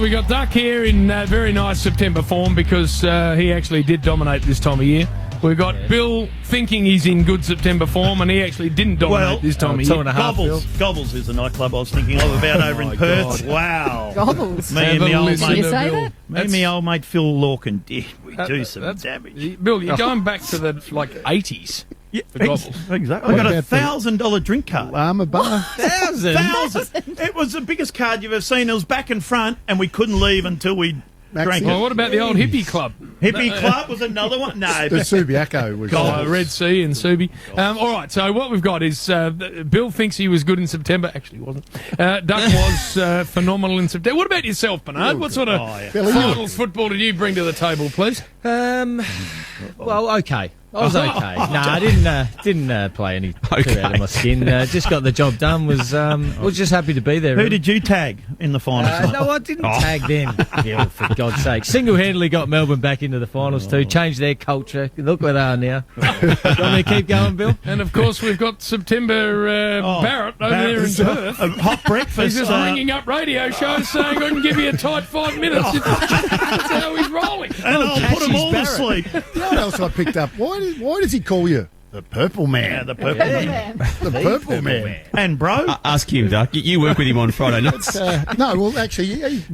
we got Duck here in very nice September form because he actually did dominate this time of year. We've got Bill thinking he's in good September form, and he actually didn't dominate this time of year. 2.5. Gobbles is the nightclub I was thinking of about over in Perth. God. Wow. Gobbles. Me and my old mate Phil Lorcan did. We do some damage. Bill, you're going back to the 80s. Yeah, for Gobbles. Exactly. I got a $1,000 drink card. Llama bar. $1,000. It was the biggest card you've ever seen. It was back and front, and we couldn't leave until we drank it. Well, what about the old hippie club? Hippie club was another one. No, the Subiaco was Red Sea and Subi. All right, so what we've got is Bill thinks he was good in September. Actually, he wasn't. Duck was phenomenal in September. What about yourself, Bernard? What sort of finals football did you bring to the table, please? Well, okay. I was okay. No, I didn't play any too out of my skin. Just got the job done. Was just happy to be there. Who did you tag in the finals? No, I didn't tag them. Yeah, for God's sake. Single-handedly got Melbourne back into the finals too. Changed their culture. Look where they are now. Want me to keep going, Bill? And of course we've got September Barrett over there in Perth. A hot breakfast. He's just ringing up radio shows saying I can give you a tight 5 minutes. That's how he's rolling. And I'll put them all to sleep. You know what else I picked up? Why does he call you the Purple Man? Yeah, the Purple Man. The Purple Man. And bro, ask him, Duck. You work with him on Friday nights. No, well, actually, he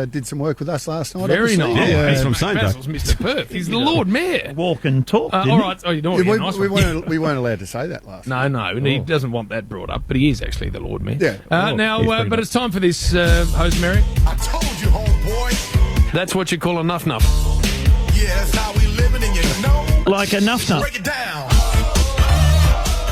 did some work with us last night. Very obviously. nice. Yeah, he's from Same Duck. Mr. Perth. He's the Lord Mayor. walk and talk. All right. Oh, you know what? We weren't allowed to say that last night. No, and he doesn't want that brought up, but he is actually the Lord Mayor. Yeah. Now, but it's time for this, Hose Mary. I told you, homeboy. That's what you call a nuff. Yeah, that's how we living, and you know. Like a nuff. Break it down.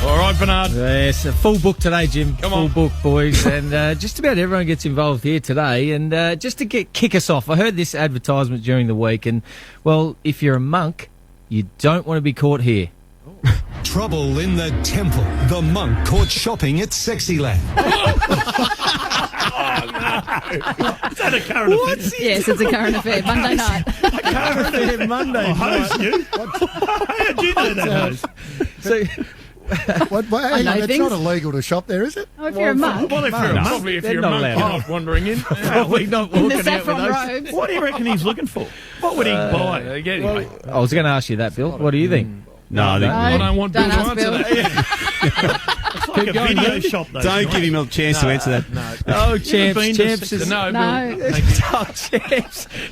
All right, Bernard. Yes, a full book today, Jim. Come on. Full book, boys. And just about everyone gets involved here today. And just to kick us off, I heard this advertisement during the week. And, well, if you're a monk, you don't want to be caught here. Trouble in the temple. The monk caught shopping at Sexyland. Is that a current affair? Yes, it's a current affair. Monday night. Current affair Monday Hose, you? How'd you know that, Hose? So, Hang on, it's not illegal to shop there, is it? Oh, if you're a monk. Well, if you're a monk. Probably if They're you're a not monk, you're allowed. not wandering in. probably not In walking the out with saffron those. robes. What do you reckon he's looking for? What would he buy? Anyway. I was going to ask you that, Bill. What do you think? No, I don't want Bill to ask answer Bill. that. It's like a going, video mate. shop, though. don't give him a chance to answer that. Oh, been to Champs is... No, No. Bill.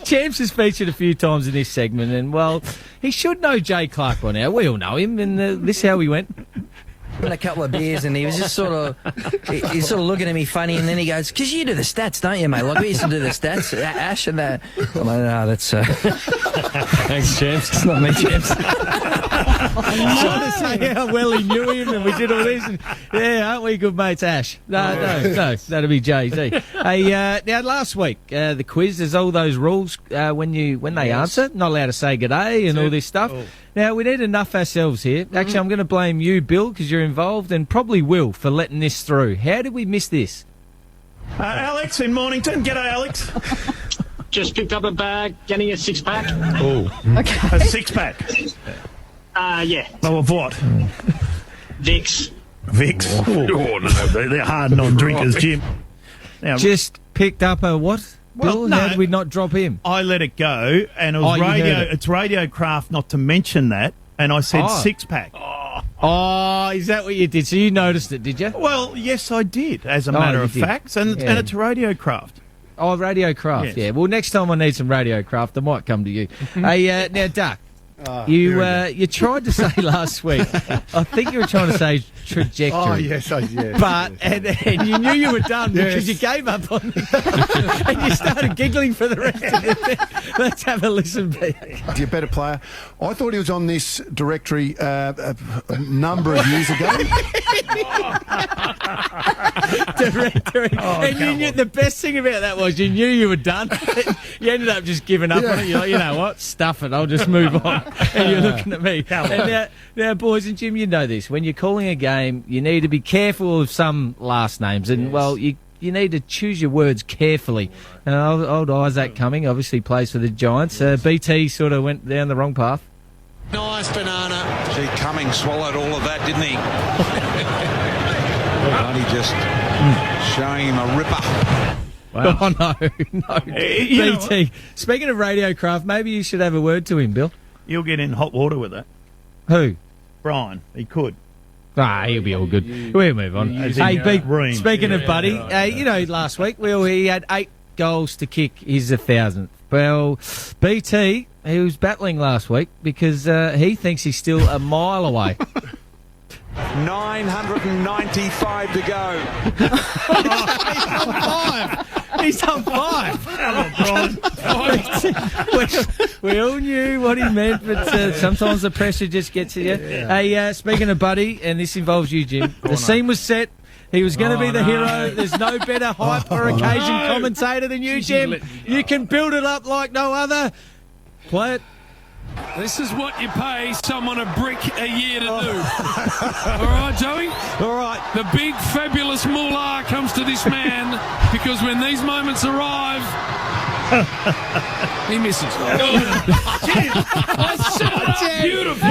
Champs has featured a few times in this segment, and, well, he should know Jay Clark by now. We all know him, and this is how he went. A couple of beers and he was just sort of he's sort of looking at me funny, and then he goes, "'Cause you do the stats, don't you, mate? Like we used to do the stats, Ash and that." I'm like, "No, that's Thanks, Champs. it's not me, Champs." Trying to say how well he knew him, and we did all this. And, yeah, aren't we good mates, Ash? No, that'll be Jay-Z. Hey, now last week, the quiz, there's all those rules when they answer, not allowed to say g'day and all this stuff. Oh. Now, we need enough ourselves here. Actually, I'm going to blame you, Bill, because you're involved, and probably Will for letting this through. How did we miss this? Alex in Mornington. G'day, Alex. Just picked up a bag, getting a six-pack. Okay. A six-pack. Yeah. Oh, of what? Vicks. Vicks. Oh, no, they're hardened on drinkers, Jim. Now, Just picked up a what? Well, Bill, no. how did we not drop him? I let it go, and it was you heard radio. it. It's radio craft not to mention that, and I said six-pack. Oh, is that what you did? So you noticed it, did you? Well, yes, I did, as a matter you of did. fact, and it's radio craft. Oh, Radio Craft, Yes. yeah. Well, next time I need some Radio Craft, I might come to you. Hey, now, Duck, you tried to say last week, I think you were trying to say trajectory. Oh, yes. But, and you knew you were done because you gave up on me. And you started giggling for the rest of it. Let's have a listen, Pete. You're a better player. I thought he was on this directory a number of years ago. Directory. And you knew, the best thing about that was you knew you were done. You ended up just giving up on it. You're like, you know what? Stuff it. I'll just move on. And you're looking at me. And now, boys and Jim, you know this. When you're calling a game, you need to be careful of some last names. And, well, you need to choose your words carefully. And old Isaac Cumming obviously plays for the Giants. BT sort of went down the wrong path. Nice banana. Gee, Cummings swallowed all of that, didn't he? Bloody just showing him a ripper. Wow. Oh, no. You know BT. Speaking of Radio Craft, maybe you should have a word to him, Bill. You'll get in hot water with it. Who? Brian, he could. He'll be all good. We'll move on. Speaking of Buddy, last week he had 8 goals to kick his 1,000th. Well, BT, he was battling last week because he thinks he's still a mile away. 995 to go. He's on 5. Come on, Brian. we all knew what he meant, but sometimes the pressure just gets to you. Hey, speaking of Buddy, and this involves you, Jim, the scene was set. He was going to be the hero. There's no better hype or occasion commentator than you, Jim. You can build it up like no other. Play it. This is what you pay someone a brick a year to do. All right, Joey? All right. The big, fabulous moolah comes to this man because when these moments arrive, he misses. I saw it. Beautiful.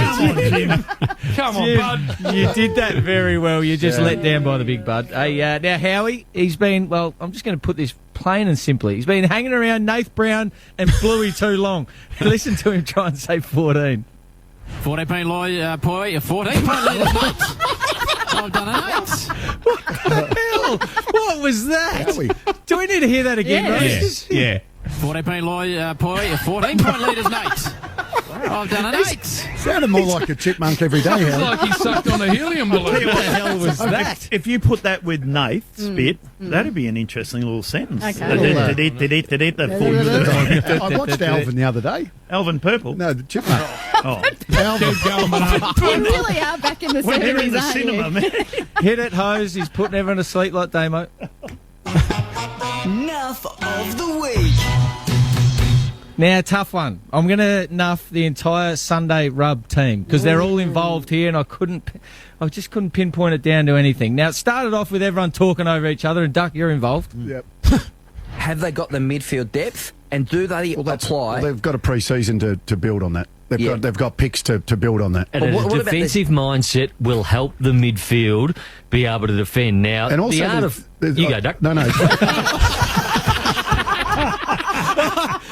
Come on, bud. You did that very well. You just let down by the big bud. Hey, now, Howie, he's been, well, I'm just going to put this plain and simply. He's been hanging around Nath Brown and Bluey too long. Listen to him try and say 14. 14-point lawyer, Poi, a 14-point lead. I've done an 8. What the hell? What was that? Do we need to hear that again, Rose? Yeah. 14-point lawyer, Poi, a 14-point lead is Nate. I've done an 8. Sounded more like a chipmunk every day. It's like he sucked on a helium balloon. What the hell was that? If you put that with Nath's bit, that'd be an interesting little sentence. Okay. I watched Alvin the other day. Alvin Purple? No, the chipmunk. Alvin. You really are back in the When they're in 70s, the aren't cinema, you? man. Hit it, Hose. He's putting everyone to sleep like Damo. Nuff of the week. Now, tough one. I'm going to nuff the entire Sunday Rub team because they're all involved here, and I just couldn't pinpoint it down to anything. Now, it started off with everyone talking over each other, and Duck, you're involved. Yep. Have they got the midfield depth, and do they apply? They've got a pre-season to build on that. They've got picks to build on that. And a defensive mindset will help the midfield be able to defend. Now, And also the art of... You go, Duck. No.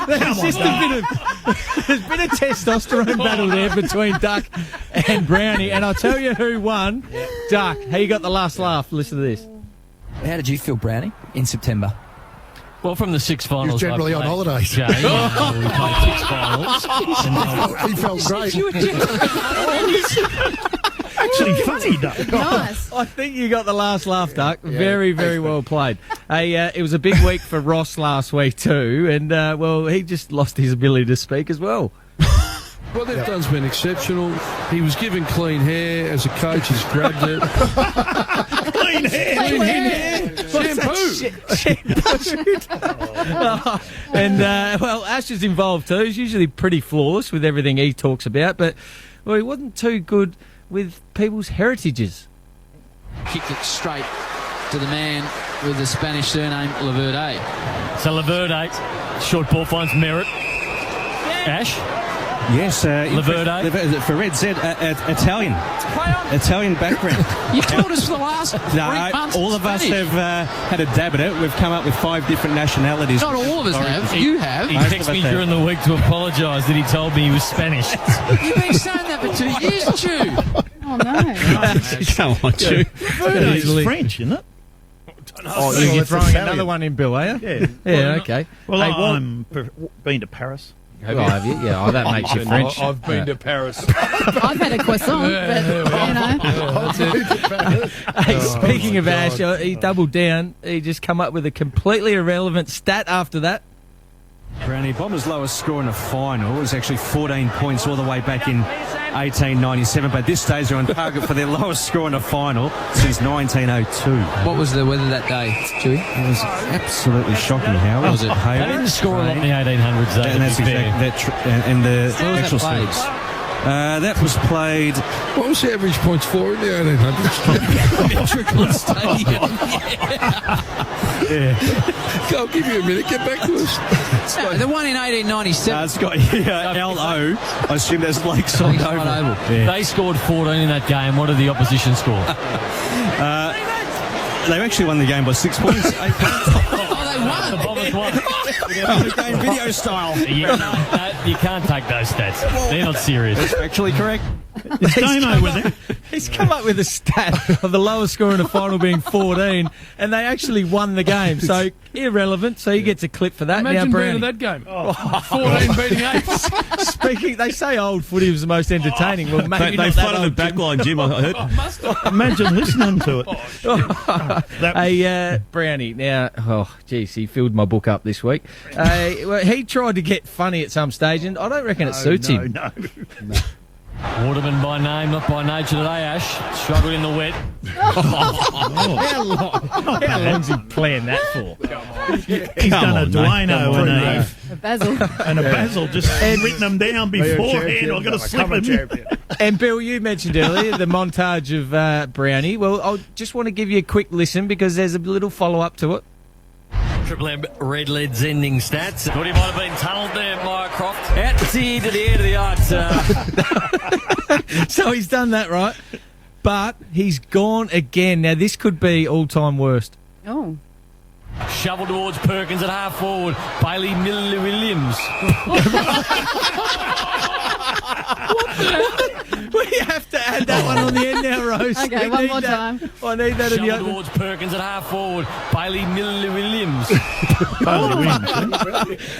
There's just there's been a testosterone battle there between Duck and Brownie, and I'll tell you who won. Duck, he got the last laugh. Listen to this. How did you feel, Brownie, in September? Well, from the 6 finals, He's generally on holidays. Jay, we played 6 finals. He felt great. Actually funny, Duck. Nice. I think you got the last laugh, Duck. Very, very well played. Hey, it was a big week for Ross last week too, and he just lost his ability to speak as well. What they've done's been exceptional. He was given clean hair as a coach. He's grabbed it. Clean hair. And Ash is involved too. He's usually pretty flawless with everything he talks about, but he wasn't too good with people's heritages. Kicked it straight to the man with the Spanish surname Laverde. So Laverde, short ball finds Merritt. Ash? Yes, Laverde. For Red Z, Italian background. You told us for the last 3 months. All of us have had a dab at it. We've come up with 5 different nationalities. Not all of us have. You have. He texted me during the week to apologise that he told me he was Spanish. You've been saying that for 2 years, Chew. Oh, no. Come on, Chew. Verde's French, isn't it? You're throwing another one in, Bill, are you? Yeah. Yeah, okay. Well, Hey, I'm been to Paris. Have you? Yeah, that makes you French. I've been to Paris. I've had a croissant, Hey, speaking of Ash, he doubled down. He just come up with a completely irrelevant stat after that. Brownie, Bombers' lowest score in a final is actually 14 points all the way back in 1897, but this stage they're on target for their lowest score in a final since 1902. What was the weather that day, Chewy? It was absolutely shocking, Howard. Was it? They didn't score a lot in the 1800s, though. And that's and the actual played? stats. That was played. What was the average points for in the 1800s? Strickland Stadium. I'll give you a minute. Get back to us. No, the one in 1897. It's got LO. I assume that's Lakeside Oval. Yeah. They scored 14 in that game. What did the opposition score? They actually won the game by 6 points. 8 points. Oh, they The Bombers won. Game video style. You can't take those stats. They're not serious. That's actually correct. It's Damo with him. He's come up with a stat of the lowest score in the final being 14, and they actually won the game. So irrelevant. So he gets a clip for that. Imagine now, being Brownie. at that game. 14 beating 8. Speaking, they say old footy was the most entertaining. Well, maybe They not that flooded the old, back Jim. line, Jim, I heard. Imagine listening to it. Hey, Brownie. Now, geez, he filled my book up this week. Well, he tried to get funny at some stage, and I don't reckon it suits him. No. Waterman by name, not by nature today, Ash. Struggled in the wet. How long's he playing that for? He's done a Duano A Basil. and a Basil, just written them down beforehand. I've got to slip them in. And Bill, you mentioned earlier the montage of Brownie. Well, I just want to give you a quick listen because there's a little follow-up to it. Triple M Red Lead's ending stats. Thought he might have been tunnelled there, Mycroft. Out to the end of the arch. So he's done that, right? But he's gone again. Now, this could be all-time worst. Oh. Shovel towards Perkins at half forward. Bailey Williams. We have to add that one on the end now, Rose. Okay, We one need more that. time. I need that in the Shovel open. towards Perkins at half forward. Bailey Williams.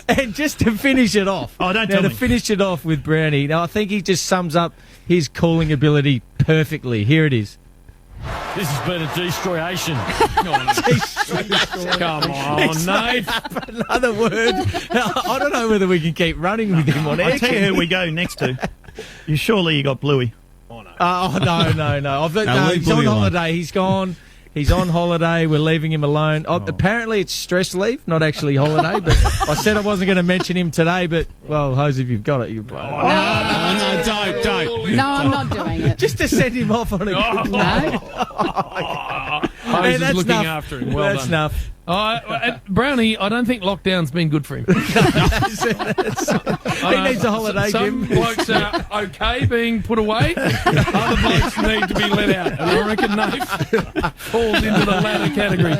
And just to finish it off. Oh, don't now, tell to me. finich it off with Brownie. Now, I think he just sums up his calling ability perfectly. Here it is. This has been a destroyation. Come on, Nate. Another word. I don't know whether we can keep running with him on air. I'll tell you who we go next to. You got Bluey. Oh, no. No, leave he's on Bluey alone. holiday. He's gone. He's on holiday. We're leaving him alone. Apparently, it's stress leave, not actually holiday. But I said I wasn't going to mention him today. But, well, Hose, if you've got it, you No, don't. No, I'm not doing it. just to send him off on a good No. Hose is that's looking enough. after him. Well That's done. enough. Brownie, I don't think lockdown's been good for him. He needs a holiday, Some Jim. blokes are okay being put away. Other blokes need to be let out. And I reckon Nate falls into the latter category.